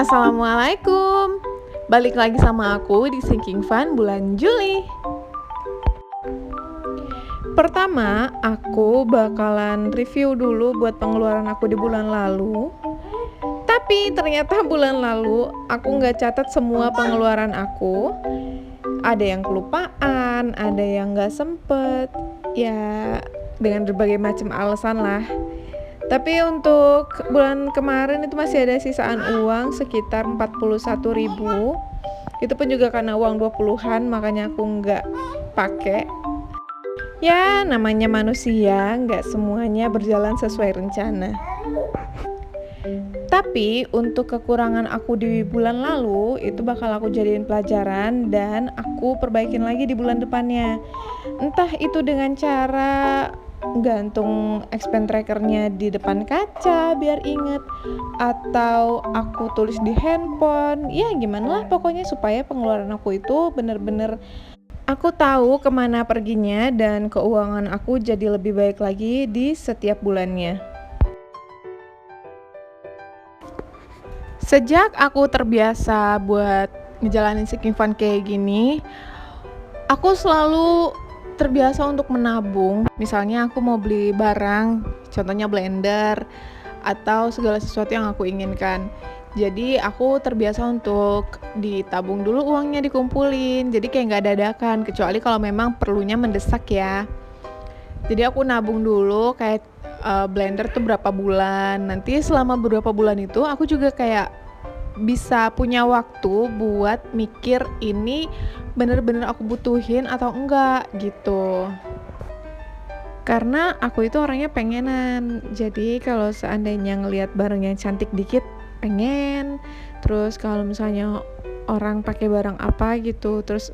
Assalamualaikum. Balik lagi sama aku di Sinking Fun bulan Juli. Pertama, aku bakalan review dulu buat pengeluaran aku di bulan lalu. Tapi ternyata bulan lalu aku nggak catat semua pengeluaran aku. Ada yang kelupaan, ada yang nggak sempet. Ya, dengan berbagai macam alasan lah. Tapi untuk bulan kemarin itu masih ada sisaan uang sekitar 41.000. Itu pun juga karena uang 20-an, makanya aku nggak pakai. Ya, namanya manusia, nggak semuanya berjalan sesuai rencana. Tapi untuk kekurangan aku di bulan lalu, itu bakal aku jadiin pelajaran dan aku perbaikin lagi di bulan depannya. Entah itu dengan cara gantung expense trackernya di depan kaca biar inget, atau aku tulis di handphone, ya gimana lah pokoknya supaya pengeluaran aku itu bener-bener aku tahu kemana perginya dan keuangan aku jadi lebih baik lagi di setiap bulannya. Sejak aku terbiasa buat ngejalanin Sinking Fun kayak gini, aku selalu terbiasa untuk menabung. Misalnya aku mau beli barang, contohnya blender atau segala sesuatu yang aku inginkan. Jadi aku terbiasa untuk ditabung dulu uangnya, dikumpulin. Jadi kayak nggak dadakan, kecuali kalau memang perlunya mendesak ya. Jadi aku nabung dulu kayak blender tuh berapa bulan. Nanti selama beberapa bulan itu aku juga kayak bisa punya waktu buat mikir ini bener-bener aku butuhin atau enggak gitu. Karena aku itu orangnya pengenan. Jadi kalau seandainya ngelihat barang yang cantik dikit pengen. Terus kalau misalnya orang pakai barang apa gitu, terus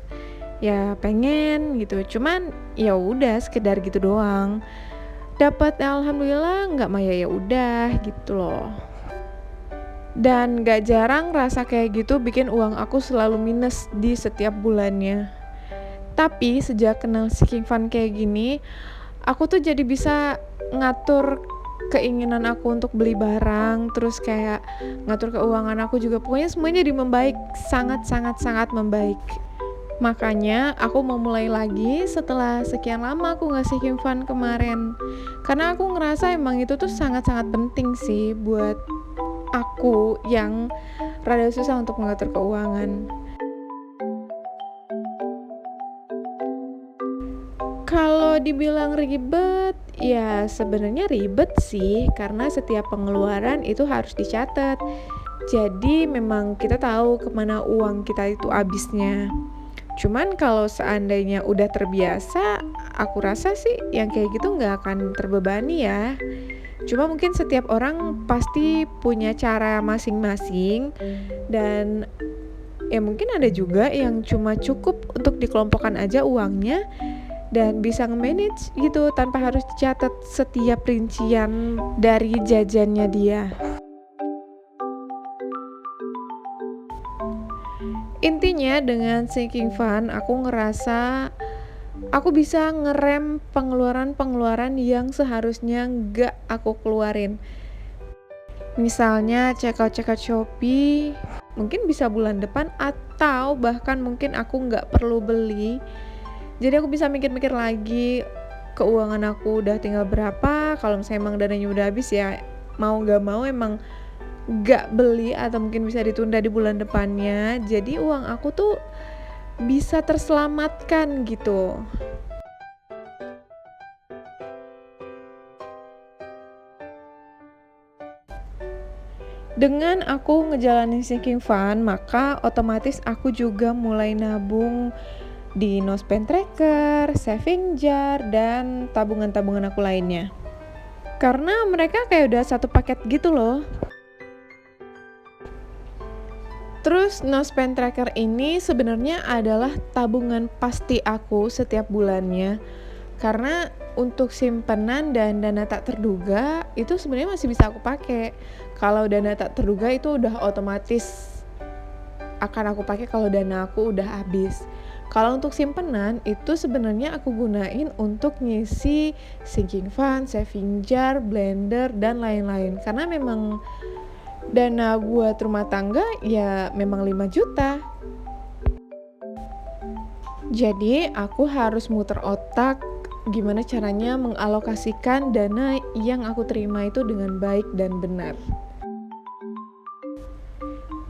ya pengen gitu. Cuman ya udah sekedar gitu doang. Dapat alhamdulillah, enggak mah ya udah gitu loh. Dan gak jarang rasa kayak gitu bikin uang aku selalu minus di setiap bulannya. Tapi sejak kenal Sinking Fun kayak gini, aku tuh jadi bisa ngatur keinginan aku untuk beli barang, terus kayak ngatur keuangan aku juga. Pokoknya semuanya jadi membaik, sangat membaik. Makanya aku mau mulai lagi setelah sekian lama aku gak Sinking Fun kemarin. Karena aku ngerasa emang itu tuh sangat penting sih buat aku yang rada susah untuk mengatur keuangan. Kalau dibilang ribet, ya sebenarnya ribet sih, karena setiap pengeluaran itu harus dicatat. Jadi memang kita tahu kemana uang kita itu habisnya. Cuman kalau seandainya udah terbiasa, aku rasa sih yang kayak gitu nggak akan terbebani ya. Cuma mungkin setiap orang pasti punya cara masing-masing, dan ya mungkin ada juga yang cuma cukup untuk dikelompokkan aja uangnya dan bisa nge-manage gitu tanpa harus dicatat setiap rincian dari jajannya dia. Intinya dengan Sinking Fun aku ngerasa aku bisa ngerem pengeluaran yang seharusnya nggak aku keluarin. Misalnya check out Shopee, mungkin bisa bulan depan atau bahkan mungkin aku nggak perlu beli. Jadi aku bisa mikir-mikir lagi keuangan aku udah tinggal berapa. Kalau misalnya emang dananya udah habis ya mau nggak mau emang nggak beli atau mungkin bisa ditunda di bulan depannya. Jadi uang aku tuh bisa terselamatkan gitu. Dengan aku ngejalanin Sinking Fun, maka otomatis aku juga mulai nabung di no spend tracker, saving jar, dan tabungan-tabungan aku lainnya. Karena mereka kayak udah satu paket gitu loh. Terus no spend tracker ini sebenarnya adalah tabungan pasti aku setiap bulannya. Karena untuk simpanan dan dana tak terduga itu sebenarnya masih bisa aku pakai. Kalau dana tak terduga itu udah otomatis akan aku pakai kalau dana aku udah habis. Kalau untuk simpanan itu sebenarnya aku gunain untuk ngisi Sinking Fun, saving jar, blender, dan lain-lain. Karena memang Dana buat rumah tangga ya memang 5 juta. Jadi aku harus muter otak gimana caranya mengalokasikan dana yang aku terima itu dengan baik dan benar.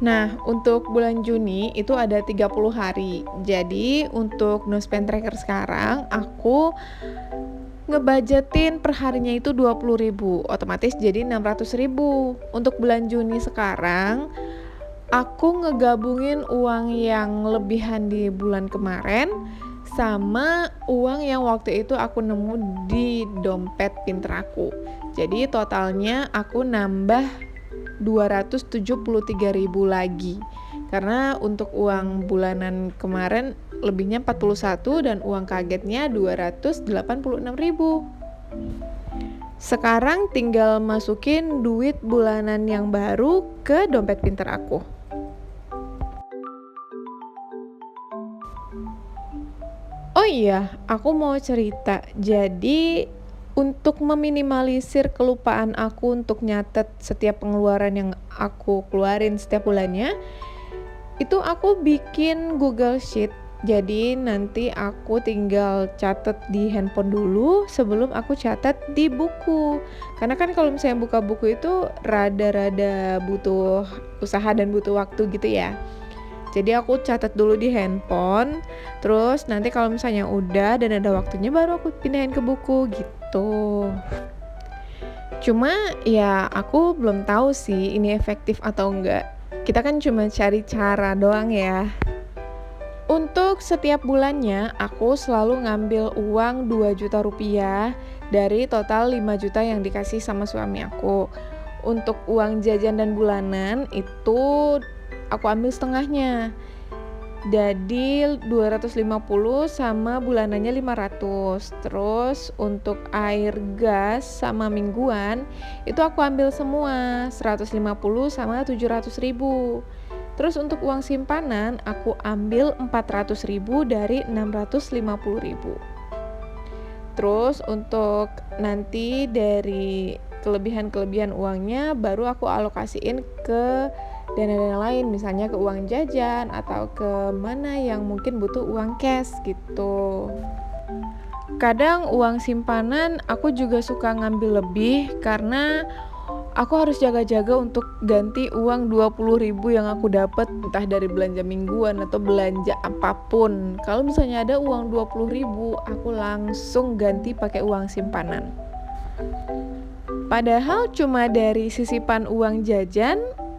Nah, untuk bulan Juni itu ada 30 hari. Jadi untuk no spend tracker sekarang aku ngebudgetin per harinya itu 20.000, otomatis jadi 600.000. Untuk bulan Juni sekarang, aku ngegabungin uang yang lebihan di bulan kemarin sama uang yang waktu itu aku nemu di dompet pinter aku. Jadi totalnya aku nambah 273.000 lagi. Karena untuk uang bulanan kemarin lebihnya 41 dan uang kagetnya 286.000. Sekarang tinggal masukin duit bulanan yang baru ke dompet pintar aku. Oh iya, aku mau cerita. Jadi untuk meminimalisir kelupaan aku untuk nyatet setiap pengeluaran yang aku keluarin setiap bulannya, itu aku bikin Google Sheet. Jadi nanti aku tinggal catat di handphone dulu sebelum aku catat di buku. Karena kan kalau misalnya buka buku itu rada-rada butuh usaha dan butuh waktu gitu ya. Jadi aku catat dulu di handphone, terus nanti kalau misalnya udah dan ada waktunya baru aku pindahin ke buku gitu. Cuma ya aku belum tahu sih ini efektif atau enggak. Kita kan cuma cari cara doang ya. Untuk setiap bulannya aku selalu ngambil uang 2 juta rupiah dari total 5 juta yang dikasih sama suami aku. Untuk uang jajan dan bulanan itu aku ambil setengahnya. Jadi 250 sama bulanannya 500. Terus untuk air gas sama mingguan itu aku ambil semua 150 sama 700.000. Terus untuk uang simpanan aku ambil 400.000 dari 650.000. Terus untuk nanti dari kelebihan uangnya baru aku alokasiin ke dana-dana lain, misalnya ke uang jajan atau ke mana yang mungkin butuh uang cash gitu. Kadang uang simpanan aku juga suka ngambil lebih karena aku harus jaga-jaga untuk ganti uang 20.000 yang aku dapat entah dari belanja mingguan atau belanja apapun. Kalau misalnya ada uang 20.000, aku langsung ganti pakai uang simpanan. Padahal cuma dari sisipan uang jajan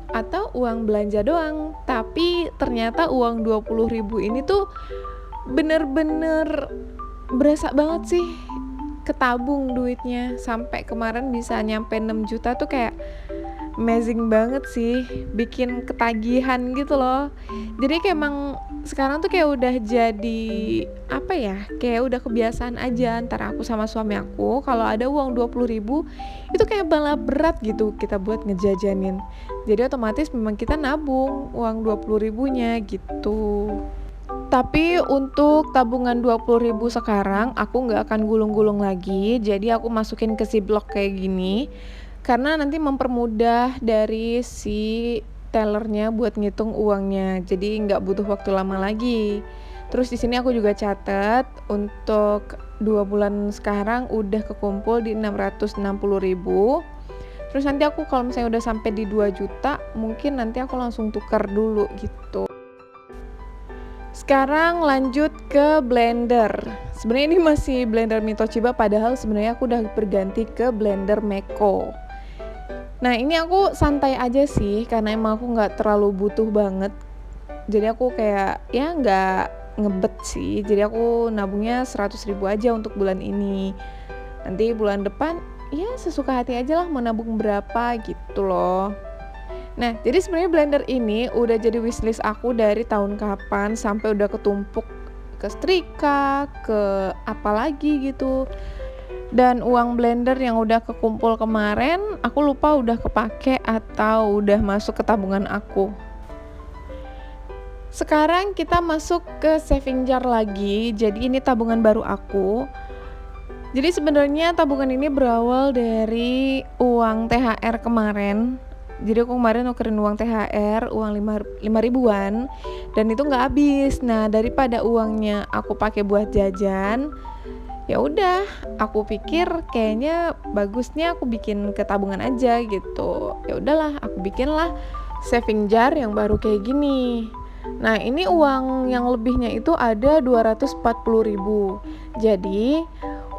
atau uang belanja doang, tapi ternyata uang 20.000 ini tuh bener-bener berasa banget sih ketabung duitnya. Sampai kemarin bisa nyampe 6 juta tuh kayak amazing banget sih, bikin ketagihan gitu loh. Jadi kayak emang sekarang tuh kayak udah jadi apa ya, kayak udah kebiasaan aja antara aku sama suami aku kalau ada uang 20.000 itu kayak bala berat gitu kita buat ngejajanin. Jadi otomatis memang kita nabung uang 20.000-nya gitu. Tapi untuk tabungan 20.000 sekarang aku nggak akan gulung-gulung lagi. Jadi aku masukin ke Ziplock kayak gini. Karena nanti mempermudah dari si tellernya buat ngitung uangnya. Jadi nggak butuh waktu lama lagi. Terus di sini aku juga catat untuk 2 bulan sekarang udah kekumpul di 660.000. Terus nanti aku kalau misalnya udah sampai di 2 juta, mungkin nanti aku langsung tukar dulu gitu. Sekarang lanjut ke blender. Sebenarnya ini masih blender Mi Toshiba, padahal sebenarnya aku udah berganti ke blender Meko. Nah ini aku santai aja sih, karena emang aku nggak terlalu butuh banget. Jadi aku kayak ya nggak ngebet sih. Jadi aku nabungnya 100.000 aja untuk bulan ini. Nanti bulan depan ya sesuka hati aja lah mau nabung berapa gitu loh. Nah, jadi sebenarnya blender ini udah jadi wishlist aku dari tahun kapan sampai udah ketumpuk ke setrika, ke apa lagi gitu. Dan uang blender yang udah kekumpul kemarin, aku lupa udah kepake atau udah masuk ke tabungan aku. Sekarang kita masuk ke saving jar lagi. Jadi ini tabungan baru aku. Jadi sebenarnya tabungan ini berawal dari uang THR kemarin. Jadi aku kemarin nukerin uang THR, uang 5 ribuan, dan itu nggak habis. Nah, daripada uangnya aku pakai buat jajan, ya udah, aku pikir kayaknya bagusnya aku bikin ke tabungan aja gitu. Ya udahlah, aku bikinlah saving jar yang baru kayak gini. Nah, ini uang yang lebihnya itu ada 240.000. Jadi,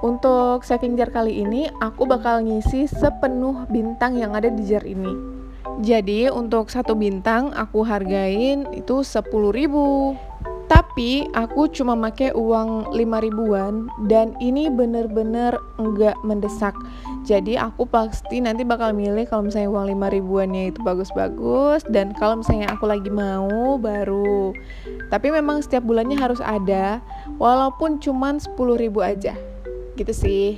untuk saving jar kali ini aku bakal ngisi sepenuh bintang yang ada di jar ini. Jadi untuk satu bintang aku hargain itu 10.000. Tapi aku cuma pakai uang 5 ribuan dan ini bener-bener enggak mendesak. Jadi aku pasti nanti bakal milih kalau misalnya uang 5 ribuannya itu bagus-bagus, dan kalau misalnya aku lagi mau baru. Tapi memang setiap bulannya harus ada, walaupun cuman 10.000 aja. Gitu sih.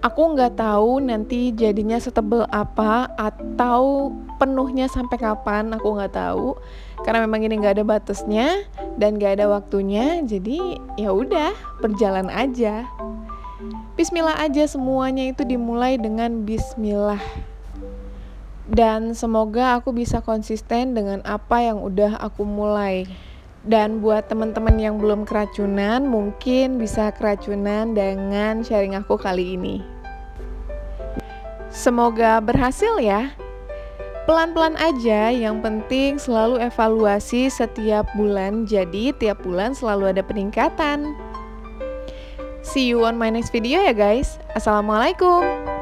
Aku nggak tahu nanti jadinya setebel apa atau penuhnya sampai kapan, aku nggak tahu. Karena memang ini nggak ada batasnya dan nggak ada waktunya, jadi ya udah, berjalan aja. Bismillah aja, semuanya itu dimulai dengan bismillah. Dan semoga aku bisa konsisten dengan apa yang udah aku mulai. Dan buat teman-teman yang belum keracunan, mungkin bisa keracunan dengan sharing aku kali ini. Semoga berhasil ya. Pelan-pelan aja, yang penting selalu evaluasi setiap bulan. Jadi tiap bulan selalu ada peningkatan. See you on my next video ya guys. Assalamualaikum.